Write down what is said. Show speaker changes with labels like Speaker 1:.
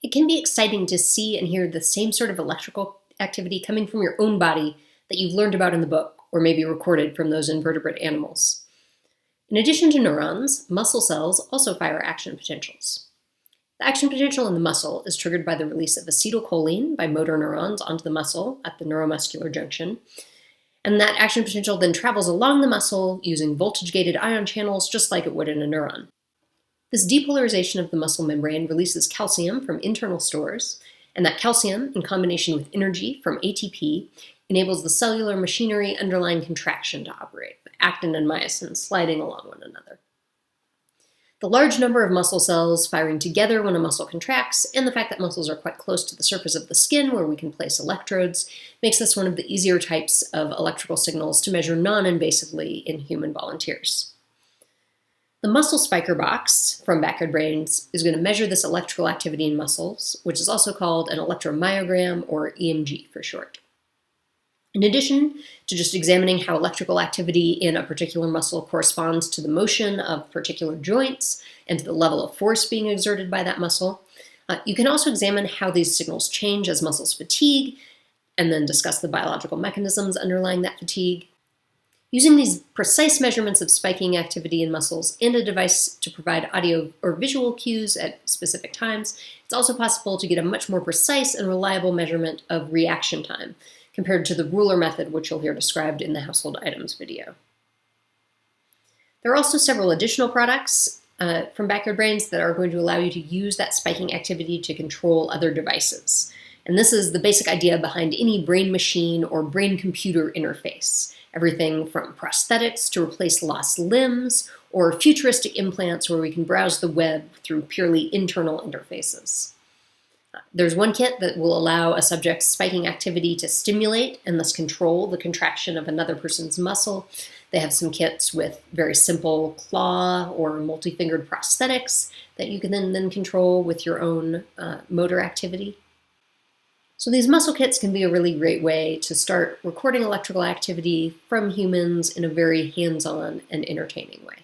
Speaker 1: It can be exciting to see and hear the same sort of electrical activity coming from your own body that you've learned about in the book, or maybe recorded from those invertebrate animals. In addition to neurons, muscle cells also fire action potentials. The action potential in the muscle is triggered by the release of acetylcholine by motor neurons onto the muscle at the neuromuscular junction, and that action potential then travels along the muscle using voltage-gated ion channels just like it would in a neuron. This depolarization of the muscle membrane releases calcium from internal stores, and that calcium, in combination with energy from ATP, enables the cellular machinery underlying contraction to operate, actin and myosin sliding along one another. The large number of muscle cells firing together when a muscle contracts, and the fact that muscles are quite close to the surface of the skin where we can place electrodes, makes this one of the easier types of electrical signals to measure non-invasively in human volunteers. The muscle spiker box from Backyard Brains is going to measure this electrical activity in muscles, which is also called an electromyogram, or EMG for short. In addition to just examining how electrical activity in a particular muscle corresponds to the motion of particular joints and to the level of force being exerted by that muscle, you can also examine how these signals change as muscles fatigue, and then discuss the biological mechanisms underlying that fatigue. Using these precise measurements of spiking activity in muscles and a device to provide audio or visual cues at specific times, it's also possible to get a much more precise and reliable measurement of reaction time, compared to the ruler method, which you'll hear described in the household items video. There are also several additional products from Backyard Brains that are going to allow you to use that spiking activity to control other devices. And this is the basic idea behind any brain-machine or brain-computer interface. Everything from prosthetics to replace lost limbs, or futuristic implants where we can browse the web through purely internal interfaces. There's one kit that will allow a subject's spiking activity to stimulate and thus control the contraction of another person's muscle. They have some kits with very simple claw or multi-fingered prosthetics that you can then control with your own motor activity. So these muscle kits can be a really great way to start recording electrical activity from humans in a very hands-on and entertaining way.